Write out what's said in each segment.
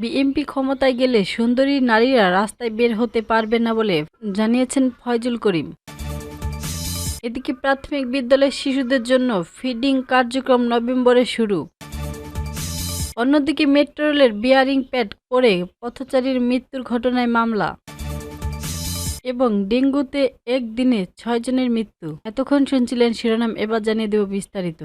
BNP ক্ষমতায় গেলে সুন্দরী নারীরা রাস্তায় বের হতে পারবে না বলে জানিয়েছেন ফয়জুল করিম। এদিকে প্রাথমিক বিদ্যালয়ের শিশুদের জন্য ফিডিং কার্যক্রম নভেম্বরে শুরু। অন্যদিকে মেট্রো রেলের বিয়ারিং প্যাড পড়ে পথচারীর মৃত্যুর ঘটনায় মামলা এবং ডেঙ্গুতে একদিনে ৬ জনের মৃত্যু। এতক্ষণ শুনছিলেন শিরোনাম, এবার জানিয়ে দেব বিস্তারিত।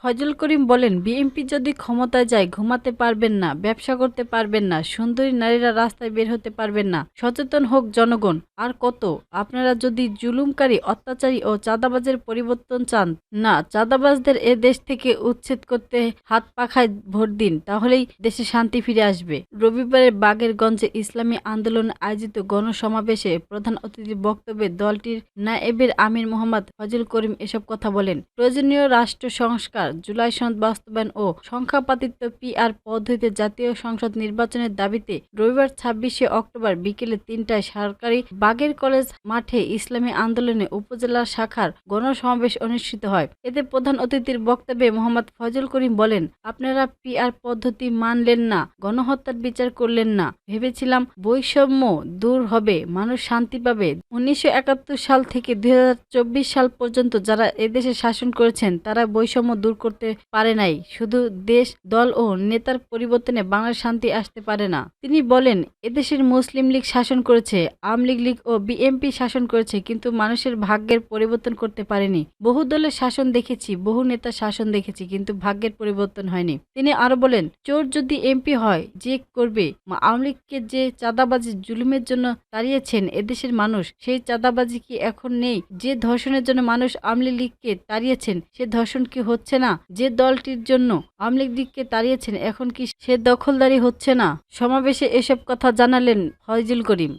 ফয়জুল করিম বলেন, বিএনপি যদি ক্ষমতায় যায় ঘুমাতে পারবেন না, ব্যবসা করতে পারবেন না, সুন্দরী নারীরা রাস্তায় বের হতে পারবেন না। সচেতন হোক জনগণ। আর কত, আপনারা যদি জুলুমকারী, অত্যাচারী ও চাঁদাবাজের পরিবর্তন চান না, চাঁদাবাজদের এ দেশ থেকে উচ্ছেদ করতে হাত পাখায় ভোট দিন, তাহলেই দেশে শান্তি ফিরে আসবে। রবিবারে বাগেরগঞ্জে ইসলামী আন্দোলন আয়োজিত গণসমাবেশে প্রধান অতিথির বক্তব্যে দলটির নায়েবে আমির মোহাম্মদ ফয়জুল করিম এসব কথা বলেন। প্রয়োজনীয় রাষ্ট্র সংস্কার, জুলাই সনদ বাস্তবায়ন ও সংখ্যাপাতিত্ব পিআর পদ্ধতিতে জাতীয় সংসদ নির্বাচনের দাবিতে রবিবার ২৬শে অক্টোবর বিকেলে ৩টায় সরকারি বাগের কলেজ মাঠে ইসলামী আন্দোলনে উপজেলা শাখার গণসমাবেশ অনুষ্ঠিত হয়। এতে প্রধান অতিথির বক্তব্যে মোহাম্মদ ফয়জুল করিম বলেন, আপনারা পিআর পদ্ধতি মানলেন না, গণহত্যার বিচার করলেন না, ভেবেছিলাম বৈষম্য দূর হবে, মানুষ শান্তি পাবে। ১৯৭১ সাল থেকে ২০২৪ সাল পর্যন্ত যারা এদেশে শাসন করেছেন তারা বৈষম্য দূর করতে পারে নাই। শুধু দেশ, দল ও নেতার পরিবর্তনে বাংলার শান্তি আসতে পারে না। তিনি বলেন, এদেশের মুসলিম লীগ শাসন করেছে, আওয়ামী লীগ ও বিএনপি শাসন করেছে, কিন্তু মানুষের ভাগ্যের পরিবর্তন করতে পারেনি। বহু দলের শাসন দেখেছি, বহু নেতার শাসন দেখেছি, কিন্তু ভাগ্যের পরিবর্তন হয়নি। তিনি আরো বলেন, চোর যদি এমপি হয় যে করবে? আওয়ামী লীগকে যে চাঁদাবাজি জুলুমের জন্য তাড়িয়েছেন এদেশের মানুষ, সেই চাঁদাবাজি কি এখন নেই? যে ধর্ষণের জন্য মানুষ আওয়ামী লীগকে তাড়িয়েছেন, সে ধর্ষণ কি হচ্ছে না? যে দলটির জন্য আওয়ামী লীগকে তাড়িয়েছেন, এখন কি সে দখলদারি হচ্ছে না? সমাবেশে এসব কথা জানালেন ফয়জুল করিম।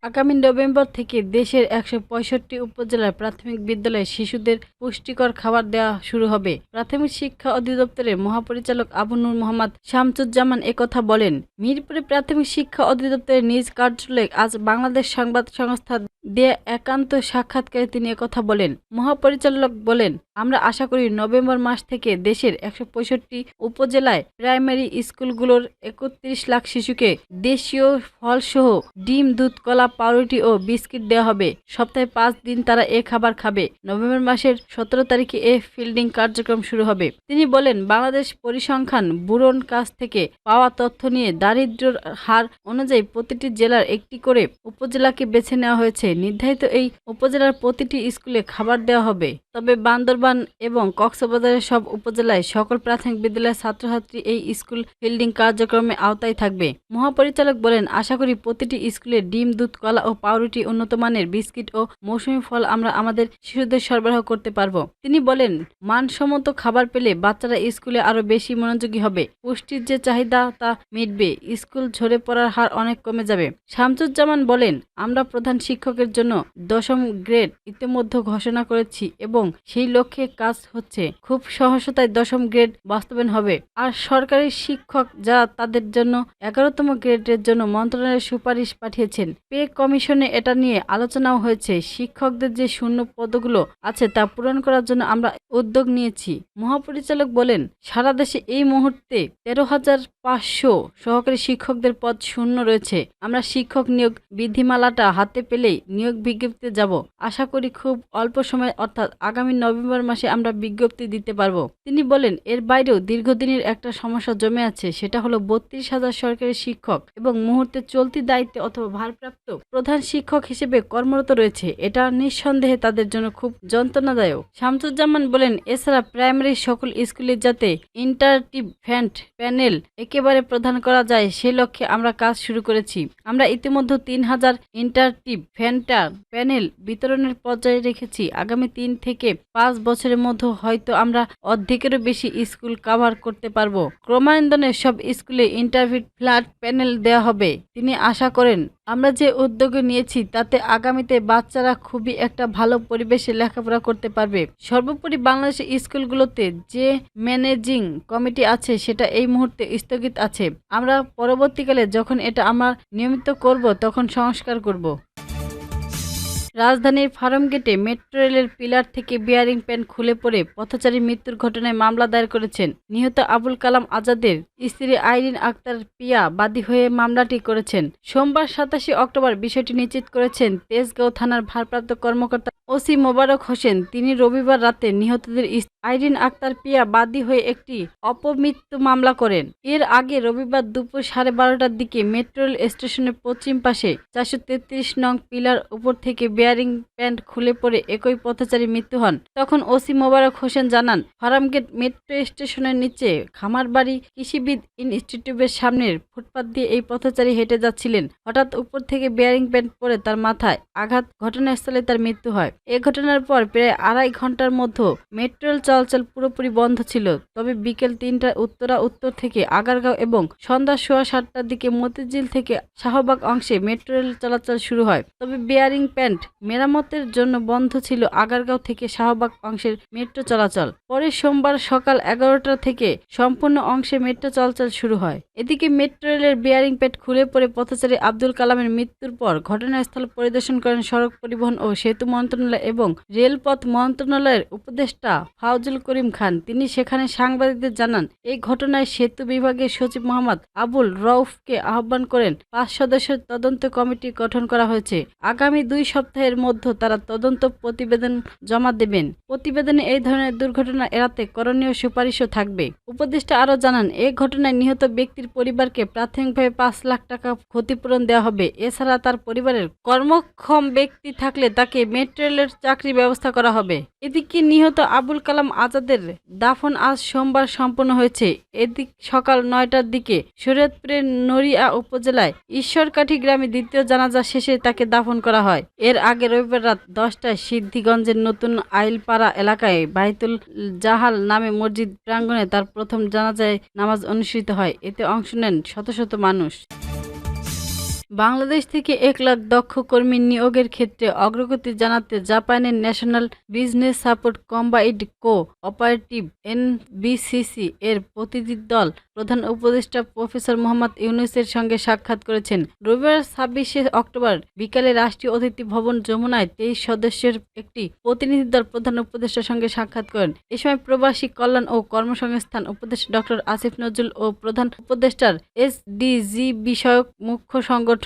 আগামী নভেম্বর থেকে দেশের ১৬৫ উপজেলার প্রাথমিক বিদ্যালয়ে শিশুদের পুষ্টিকর খাবার দেওয়া শুরু হবে। প্রাথমিক শিক্ষা অধিদপ্তরের মহাপরিচালক আবু নূর মোহাম্মদ শামসুজ্জামান একথা বলেন। মিরপুরে প্রাথমিক শিক্ষা অধিদপ্তরের নিজ কার্যালয়ে আজ বাংলাদেশ সংবাদ সংস্থা দেয়া একান্ত সাক্ষাৎকারে তিনি একথা বলেন। মহাপরিচালক বলেন, আমরা আশা করি নভেম্বর মাস থেকে দেশের ১৬৫ উপজেলায় প্রাইমারি স্কুলগুলোর ৩১ লাখ শিশুকে দেশীয় ফলসহ ডিম, দুধ, কলা, পাউরুটি ও বিস্কিট দেওয়া হবে। সপ্তাহে ৫ দিন তারা এ খাবার খাবে। নভেম্বর মাসের ১৭ তারিখে এ ফিল্ডিং কার্যক্রম শুরু হবে। তিনি বলেন, বাংলাদেশ পরিসংখ্যান ব্যুরোর কাছ থেকে পাওয়া তথ্য নিয়ে দারিদ্র্যের হার অনুযায়ী প্রতিটি জেলার একটি করে উপজেলাকে বেছে নেওয়া হয়েছে। নির্ধারিত এই উপজেলার প্রতিটি স্কুলে খাবার দেওয়া হবে। তবে বান্দরবান এবং কক্সবাজারের সব উপজেলায় সকল প্রাথমিক বিদ্যালয়ের ছাত্রছাত্রী এই স্কুল ফিল্ডিং কার্যক্রমের আওতায় থাকবে। মহাপরিচালক বলেন, আশা করি প্রতিটি স্কুলে ডিম, দুধ, কলা ও পাউরুটি, উন্নত মানের বিস্কিট ও মৌসুমী ফল আমরা আমাদের শিশুদের সরবরাহ করতে পারব। তিনি বলেন, মানসম্মত খাবার পেলে বাচ্চারা স্কুলে আরো বেশি মনোযোগী হবে। পুষ্টির যে চাহিদা তা মিটবে। স্কুল ঝরে পড়ার হার অনেক কমে যাবে। শামসুজ্জামান বলেন, আমরা প্রধান শিক্ষকের জন্য ১০ম গ্রেড ইতিমধ্যে ঘোষণা করেছি এবং সেই লক্ষ্যে কাজ হচ্ছে। খুব সহজতায় ১০ম গ্রেড বাস্তবায়ন হবে। আর সরকারি শিক্ষক যা তাদের জন্য ১১তম গ্রেডের জন্য মন্ত্রণালয়ের সুপারিশ পাঠিয়েছেন। পে কমিশনে এটা নিয়ে আলোচনাও হয়েছে। শিক্ষকদের যে শূন্য পদগুলো আছে তা পূরণ করার জন্য আমরা উদ্যোগ নিয়েছি। মহাপরিচালক বলেন, সারা দেশে এই মুহূর্তে ১৩,৫০০ সহকারী শিক্ষকদের পদ শূন্য রয়েছে। আমরা শিক্ষক নিয়োগ বিধিমালাটা হাতে পেলেই নিয়োগ বিজ্ঞপ্তিতে যাব। আশা করি খুব অল্প সময় অর্থাৎ আগামী নভেম্বর মাসে আমরা বিজ্ঞপ্তি দিতে পারব। তিনি বলেন, এর বাইরেও দীর্ঘদিনের একটা সমস্যা জমে আছে, সেটা হলো ৩২,০০০ সরকারি শিক্ষক এবং মুহূর্তে চলতি দায়িত্বে অথবা ভারপ্রাপ্ত প্রধান শিক্ষক হিসেবে কর্মরত রয়েছে। এটা নিঃসন্দেহে তাদের জন্য খুব যন্ত্রণাদায়ক। শামসুজ্জামান বলেন, এছাড়া প্রাইমারি সকল স্কুলে যাতে ইন্টারটিভ ফ্যান্ট প্যানেল একেবারে প্রদান করা যায় সে লক্ষ্যে আমরা কাজ শুরু করেছি। আমরা ইতিমধ্যে ৩,০০০ ইন্টারটিভ ফ্যান্টার প্যানেল বিতরণের পর্যায়ে রেখেছি। আগামী ৩ থেকে ৫ বছরের মধ্যে হয়তো আমরা অর্ধেকেরও বেশি স্কুল কভার করতে পারবো। ক্রমান্বয়ে সব স্কুলে ইন্টারভিউ ফ্ল্যাট প্যানেল দেওয়া হবে। তিনি আশা করেন, আমরা যে উদ্যোগ নিয়েছি তাতে আগামীতে বাচ্চারা খুবই একটা ভালো পরিবেশে লেখাপড়া করতে পারবে। সর্বোপরি বাংলাদেশের স্কুলগুলোতে যে ম্যানেজিং কমিটি আছে সেটা এই মুহূর্তে স্থগিত আছে। আমরা পরবর্তীকালে যখন এটা আমরা নিয়মিত করব তখন সংস্কার করব। রাজধানীর ফার্মগেটে মেট্রো রেলের পিলার থেকে বিয়ারিং প্যান খুলে পড়ে পথচারীর মৃত্যুর ঘটনায় মামলা দায়ের করেছেন নিহত আবুল কালাম আজাদের স্ত্রী আইরিন আক্তার পিয়া বাদী হয়ে মামলাটি করেছেন। সোমবার ২৭ অক্টোবর বিষয়টি নিশ্চিত করেছেন তেজগাঁও থানার ভারপ্রাপ্ত কর্মকর্তা ওসি মোবারক হোসেন। তিনি রবিবার রাতে নিহতদের আইরিন আক্তার পিয়া বাদী হয়ে একটি অপমৃত্যু মামলা করেন। এর আগে রবিবার দুপুর 12:30টার দিকে মেট্রো রেল স্টেশনের পশ্চিম পাশে ৪৩৩ নং পিলার উপর থেকে বিয়ারিং প্যান খুলে পড়ে একই পথচারী মৃত্যু হন। তখন ওসি মোবারক হোসেন জানান, ফার্মগেট মেট্রো স্টেশনের নিচে খামারবাড়ি কৃষিবিদ ইনস্টিটিউটের সামনের ফুটপাত দিয়ে এই পথচারী হেঁটে যাচ্ছিলেন। হঠাৎ উপর থেকে বিয়ারিং প্যান পড়ে তার মাথায় আঘাত, ঘটনাস্থলে তার মৃত্যু হয়। এ ঘটনার পর প্রায় ২.৫ ঘন্টার মধ্যে মেট্রো রেল চলাচল পুরোপুরি বন্ধ ছিল। তবে বিকেল ৩টায় উত্তর থেকে আগারগাঁও এবং সন্ধ্যা 7:15টার দিকে মতিঝিল থেকে শাহবাগ অংশে মেট্রো রেল চলাচল শুরু হয়। তবে বিয়ারিং প্যান্ট মেরামতের জন্য বন্ধ ছিল আগারগাঁও থেকে শাহবাগ অংশের মেট্রো চলাচল। পরে সোমবার সকাল 11টা থেকে সম্পূর্ণ অংশে মেট্রো চলাচল শুরু হয়। এদিকে মেট্রো রেলের বিয়ারিং প্যাড খুলে পড়ে পথচারী আব্দুল কালামের মৃত্যুর পর ঘটনাস্থল পরিদর্শন করেন সড়ক পরিবহন ও সেতু মন্ত্রণালয় এবং রেলপথ মন্ত্রণালয়ের উপদেষ্টা ফাউজুল করিম খান। তিনি সেখানে সাংবাদিকদের জানান, এই ঘটনায় সেতু বিভাগের সচিব মোহাম্মদ আবুল রউফকে আহ্বান করেন ৫ সদস্যের তদন্ত কমিটি গঠন করা হয়েছে। আগামী ২ সপ্তাহের মধ্যে তারা তদন্ত প্রতিবেদন জমা দেবেন। প্রতিবেদনে এই ধরনের দুর্ঘটনা এড়াতে করণীয় সুপারিশও থাকবে। উপদেষ্টা আরও জানান, এই ঘটনায় নিহত ব্যক্তির পরিবারকে প্রাথমিকভাবে ৫ লাখ টাকা ক্ষতিপূরণ দেওয়া হবে। এছাড়া তার পরিবারের কর্মক্ষম ব্যক্তি থাকলে তাকে মেট্রো রেলের চাকরি ব্যবস্থা করা হবে। এদিকে নিহত আবুল কালাম আজাদের দাফন আজ সোমবার সম্পন্ন হয়েছে। এদিক সকাল ৯টার দিকে শরীয়তপুরের নড়িয়া উপজেলায় ঈশ্বরকাঠি গ্রামে দ্বিতীয় জানাজা শেষে তাকে দাফন করা হয়। এর আগে রবিবার রাত 10টায় সিদ্ধিগঞ্জের নতুন আইলপাড়া এলাকায় বাইতুল জাহাল নামে মসজিদ প্রাঙ্গণে তার প্রথম জানাজায় নামাজ অনুষ্ঠিত হয়। এতে অংশ নেন শত শত মানুষ। বাংলাদেশ থেকে ১ লাখ দক্ষ কর্মী নিয়োগের ক্ষেত্রে অগ্রগতি জানাতে জাপানের national business support combined cooperative NBCC এর প্রতিনিধি দল প্রধান উপদেষ্টা প্রফেসর মোহাম্মদ ইউনূসের সঙ্গে সাক্ষাৎ করেছেন। রবিবার ২৬শে অক্টোবর বিকালে রাষ্ট্রীয় অতিথি ভবন যমুনায় ২৩ সদস্যের একটি প্রতিনিধি দল প্রধান উপদেষ্টার সঙ্গে সাক্ষাৎ করেন। এ সময় প্রবাসী কল্যাণ ও কর্মসংস্থান উপদেষ্টা ডক্টর আসিফ নজরুল ও প্রধান উপদেষ্টার এসডিজি বিষয়ক মুখ্য সংগঠক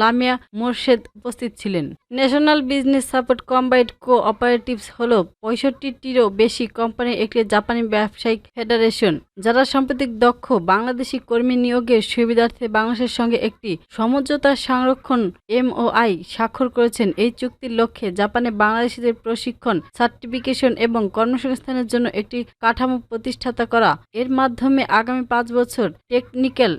লামিয়া মোরশেদ উপস্থিত ছিলেন। ন্যাশনাল বিজনেস সাপোর্ট কম্বাইন্ড কো-অপারেটিভস হল ৬৫টিরও বেশি কোম্পানির একটি জাপানি ব্যবসায়িক ফেডারেশন, যারা সাম্প্রতিক দক্ষ বাংলাদেশি কর্মী নিয়োগের সুবিধার্থে বাংলাদেশের সঙ্গে একটি সমঝোতা সংরক্ষণ এমওআই স্বাক্ষর করেছেন। এই চুক্তির লক্ষ্যে জাপানে বাংলাদেশিদের প্রশিক্ষণ, সার্টিফিকেশন এবং কর্মসংস্থানের জন্য একটি কাঠামো প্রতিষ্ঠাতা করা। এর মাধ্যমে আগামী ৫ বছর টেকনিক্যাল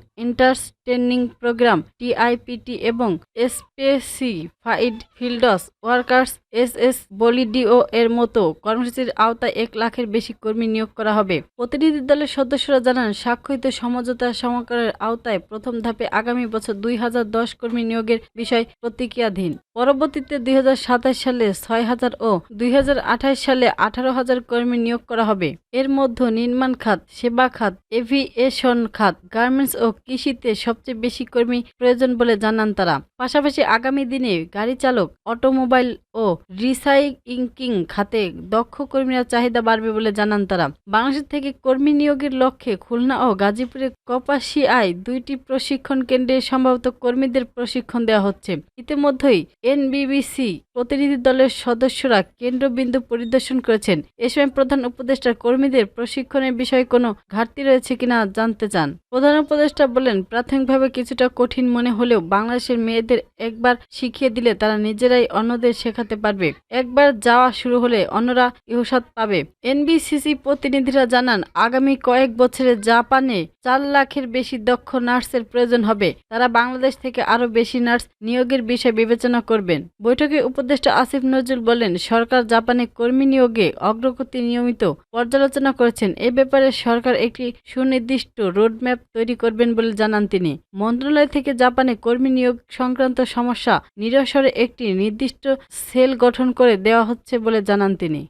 ট্রেনিং প্রোগ্রাম টিআইপিটি এবং স্পেসিফাইড ফিল্ডস ওয়ার্কার্স এসএসডব্লিউ এর মতো কর্মসূচির আওতায় ১ লাখের বেশি কর্মী নিয়োগ করা হবে। প্রতিনিধি দলের সদস্যরা জানান, স্বাক্ষরিত সমঝোতা স্মারকের আওতায় প্রথম ধাপে আগামী বছর ২০১০ কর্মী নিয়োগের বিষয় প্রক্রিয়াধীন। পরবর্তীতে ২০২৭ সালে ৬,০০০ ও ২০২৮ সালে ১৮,০০০ কর্মী নিয়োগ করা হবে। এর মধ্যে নির্মাণ খাত, সেবা খাত, এভিয়েশন খাত, গার্মেন্টস ও কৃষিতে সবচেয়ে বেশি কর্মী প্রয়োজন বলে জানান তারা। পাশাপাশি আগামী দিনে গাড়ি চালক, অটোমোবাইল ও রিসাইক্লিং খাতে দক্ষ কর্মীরা চাহিদা বাড়বে বলে জানান তারা। বাংলাদেশ থেকে কর্মী নিয়োগের লক্ষ্যে খুলনা ও গাজীপুরের কপাসিয়ায় ২টি প্রশিক্ষণ কেন্দ্রে সম্ভবত কর্মীদের প্রশিক্ষণ দেওয়া হচ্ছে। ইতিমধ্যেই এনবিবিসি প্রতিনিধি দলের সদস্যরা কেন্দ্রবিন্দু পরিদর্শন করেছেন। এ সময় প্রধান উপদেষ্টা কর্মীদের প্রশিক্ষণের বিষয়ে কোনো ঘাটতি রয়েছে কিনা জানতে চান। প্রধান উপদেষ্টা বলেন, প্রাথমিকভাবে কিছুটা কঠিন মনে হলেও বাংলাদেশের মেয়েদের একবার শিখিয়ে দিলে তারা নিজেরাই অন্যদের শেখাতে পারবে। একবার যাওয়া শুরু হলে অন্যরা ইহসাত পাবে। এনবিসিসি প্রতিনিধিরা জানান, আগামী কয়েক বছরে জাপানে ৪ লাখের বেশি দক্ষ নার্সের প্রয়োজন হবে। তারা বাংলাদেশ থেকে আরও বেশি নার্স নিয়োগের বিষয় বিবেচনা করবেন। বৈঠকে উপদেষ্টা আসিফ নজরুল বলেন, সরকার জাপানে কর্মী নিয়োগে অগ্রগতি নিয়মিত পর্যালোচনা করেছেন। এ ব্যাপারে সরকার একটি সুনির্দিষ্ট রোডম্যাপ তৈরি করবেন বলে জানান তিনি। মন্ত্রণালয় থেকে জাপানে কর্মী নিয়োগ সংক্রান্ত সমস্যা নিরসনে একটি নির্দিষ্ট সেল গঠন করে দেওয়া হচ্ছে বলে জানান তিনি।